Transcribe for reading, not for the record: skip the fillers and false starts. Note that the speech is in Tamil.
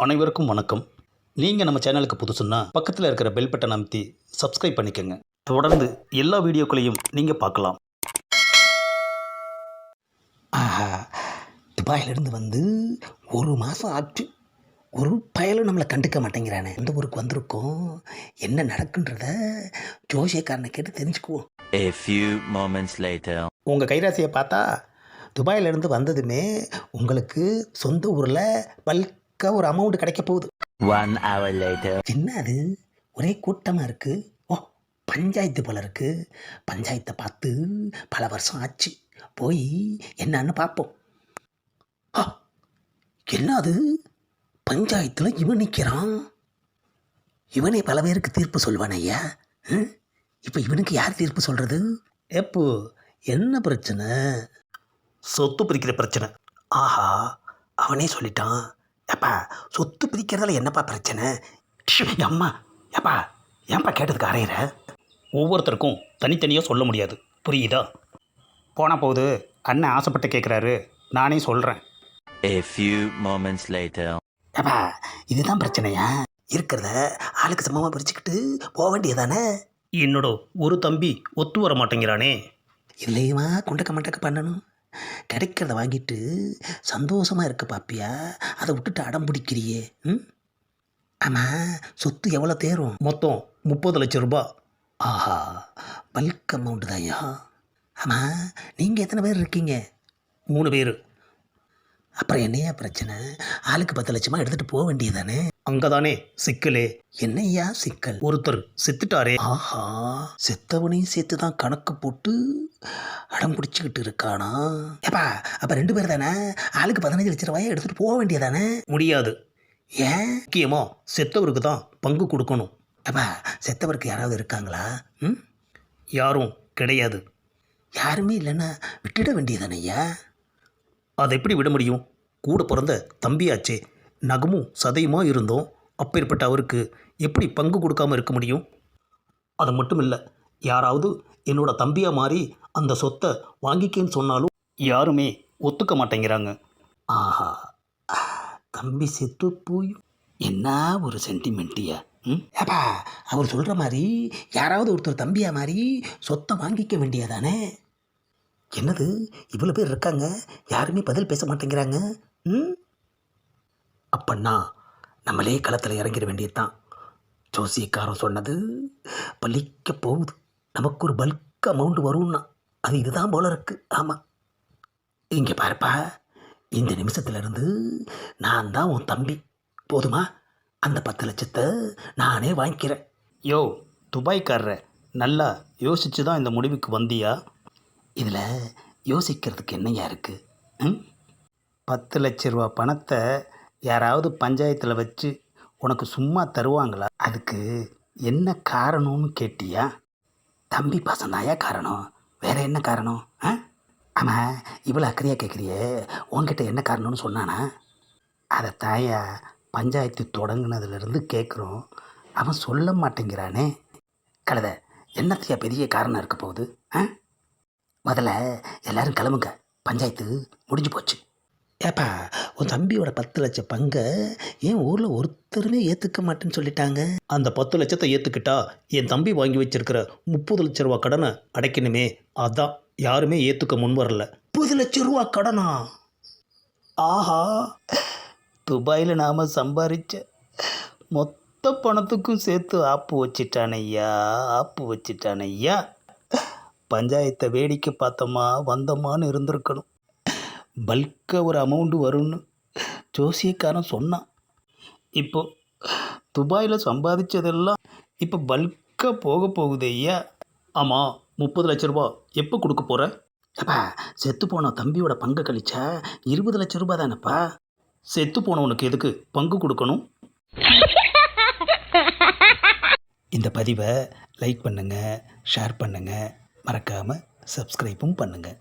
அனைவருக்கும் வணக்கம். நீங்கள் நம்ம சேனலுக்கு புதுசுன்னா பக்கத்தில் இருக்கிற பெல் பட்டனை அமைத்தி சப்ஸ்கிரைப் பண்ணிக்கோங்க. தொடர்ந்து எல்லா வீடியோக்களையும் நீங்கள் பார்க்கலாம். ஆஹா, துபாயிலிருந்து வந்து ஒரு மாதம் ஆச்சு. ஒரு பயலும் நம்மளை கண்டுக்க மாட்டேங்கிறானே. இந்த ஊருக்கு வந்திருக்கோம், என்ன நடக்குன்றத ஜோசியக்காரனை கேட்டு தெரிஞ்சுக்குவோம். A few moments later. உங்கள் கைராசியை பார்த்தா துபாயிலிருந்து வந்ததுமே உங்களுக்கு சொந்த ஊரில் பல்காக ஒரு அமௌண்ட் கிடைக்க போகுது. 1 hour later. என்ன அது, ஒரே கூட்டமாக இருக்குது. ஓ, பஞ்சாயத்து போல இருக்குது. பஞ்சாயத்தை பார்த்து பல வருஷம் ஆச்சு. போய் என்னன்னு பார்ப்போம். ஆ, என்ன அது, பஞ்சாயத்தில் இவன் நிற்கிறான். இவனே பல பேருக்கு தீர்ப்பு சொல்வான் ஐயா. இப்போ இவனுக்கு யார் தீர்ப்பு சொல்கிறது? எப்போ என்ன பிரச்சனை? சொத்து பிரிக்கிற பிரச்சனை. ஆஹா, அவனே சொல்லிட்டான். ஏப்பா, சொத்து பிரிக்கிறதுல என்னப்பா பிரச்சனை? அம்மா, ஏப்பா ஏன்பா கேட்டதுக்கு அறையிற? ஒவ்வொருத்தருக்கும் தனித்தனியாக சொல்ல முடியாது, புரியுதா? போன போது அண்ணன் ஆசைப்பட்டு கேட்குறாரு, நானே சொல்கிறேன். A few moments later. ஏப்பா, இதுதான் பிரச்சனையா? இருக்கிறத ஆளுக்கு சமமாக பிரிச்சுக்கிட்டு போக வேண்டியதானே? என்னோட ஒரு தம்பி ஒத்து வர மாட்டேங்கிறானே. இல்லையுமா குண்டக்க மண்டக்க பண்ணணும். கிடைக்கிறத வாங்கிட்டு சந்தோஷமாக இருக்க பாப்பியா, அதை விட்டுட்டு அடம் பிடிக்கிறியே. ஆமாம், சொத்து எவ்வளோ தேரும்? மொத்தம் 30 லட்சம் ரூபாய். ஆஹா, பல்க் அமௌண்ட் தான் ஐயா. ஆமாம், நீங்கள் எத்தனை பேர் இருக்கீங்க? 3 பேர். அப்புறம் என்னையா பிரச்சனை? ஆளுக்கு 10 லட்சமாக எடுத்துகிட்டு போக வேண்டியதானே? அங்கே தானே சிக்கலே. என்னையா சிக்கல்? ஒருத்தர் செத்துட்டாரே. ஆஹா, செத்தவனையும் சேர்த்து தான் கணக்கு போட்டு அடம் பிடிச்சிக்கிட்டு இருக்கானா? ஏப்பா, அப்போ 2 பேர் தானே? ஆளுக்கு 15 லட்ச ரூபாயை எடுத்துகிட்டு போக வேண்டியதானே? முடியாது. ஏன்? முக்கியமாக செத்தவருக்கு தான் பங்கு கொடுக்கணும். ஏப்பா, செத்தவருக்கு யாராவது இருக்காங்களா? யாரும் கிடையாது. யாருமே இல்லைன்னா விட்டுட வேண்டியதானே ஐயா? அதை எப்படி விட முடியும்? கூட பிறந்த தம்பியாச்சே, நகமும் சதையுமா இருந்தோம். அப்பேற்பட்ட அவருக்கு எப்படி பங்கு கொடுக்காமல் இருக்க முடியும்? அது மட்டும் இல்லை, யாராவது என்னோட தம்பியாக மாறி அந்த சொத்தை வாங்கிக்கேன்னு சொன்னாலும் யாருமே ஒத்துக்க மாட்டேங்கிறாங்க. ஆஹா, தம்பி செத்து போய் என்ன ஒரு சென்டிமெண்ட்டியா? ஏப்பா, அவர் சொல்கிற மாதிரி யாராவது ஒருத்தர் தம்பியா மாதிரி சொத்தை வாங்கிக்க வேண்டியதானே? என்னது, இவ்வளோ பேர் இருக்காங்க, யாருமே பதில் பேச மாட்டேங்கிறாங்க. அப்பன்னா நம்மளே களத்தில் இறங்கிட வேண்டியதுதான். ஜோசியக்காரன் சொன்னது பலிக்க போகுது. நமக்கு ஒரு பல்க் அமௌண்ட் வரும்னா அது இதுதான் போல இருக்குது. ஆமாம், இங்கே பாருப்பா, இந்த நிமிஷத்துலேருந்து நான் தான் உன் தம்பி. போதுமா? அந்த 10 லட்சத்தை நானே வாங்கிக்கிறேன். யோ துபாய்க்காரர, நல்லா யோசிச்சு தான் இந்த முடிவுக்கு வந்தியா? இதில் யோசிக்கிறதுக்கு என்னையா இருக்குது? 10 லட்ச ரூபா பணத்தை யாராவது பஞ்சாயத்தில் வச்சு உனக்கு சும்மா தருவாங்களா? அதுக்கு என்ன காரணம்னு கேட்டியா? தம்பி பாசந்தாயா காரணம், வேற என்ன காரணம்? ஆமாம், இவ்வளோ அக்கறையாக கேட்குறியே, உன்கிட்ட என்ன காரணம்னு சொன்னானா? அதை தாயா பஞ்சாயத்து தொடங்கினதுலேருந்து கேட்குறோம், அவன் சொல்ல மாட்டேங்கிறானே. கழுதை, என்னத்தையா பெரிய காரணம் இருக்க போகுது? முதல்ல எல்லாரும் கிளம்புங்க, பஞ்சாயத்து முடிஞ்சு போச்சு. ஏப்பா, உன் தம்பியோட 10 லட்சம் பங்கை ஏன் ஊரில் ஒருத்தருமே ஏற்றுக்க மாட்டேன்னு சொல்லிட்டாங்க? அந்த 10 லட்சத்தை ஏற்றுக்கிட்டா என் தம்பி வாங்கி வச்சிருக்கிற 30 லட்ச ரூபா கடனை அடைக்கணுமே, அதான் யாருமே ஏற்றுக்க முன் வரல. 30 லட்சம் ரூபா கடனா? ஆஹா, துபாயில் நாம் சம்பாதிச்ச மொத்த பணத்துக்கும் சேர்த்து ஆப்பு வச்சிட்டானையா. பஞ்சாயத்தை வேடிக்கை பார்த்தோமா வந்தோமான்னு இருந்திருக்கணும். பல்காக ஒரு அமௌண்ட்டு வரும்னு ஜோசியக்காரன் சொன்னான். இப்போ துபாயில் சம்பாதிச்சதெல்லாம் இப்போ பல்காக போக போகுது ஐயா. ஆமாம், 30 லட்ச ரூபா எப்போ கொடுக்க போகிற? அப்பா, செத்து போன தம்பியோட பங்கு கழிச்சா 20 லட்சம் ரூபா தானேப்பா. செத்து போனவனுக்கு எதுக்கு பங்கு கொடுக்கணும்? இந்த பதிவை லைக் பண்ணுங்கள், ஷேர் பண்ணுங்கள், மறக்காமல் சப்ஸ்கிரைப்பும் பண்ணுங்கள்.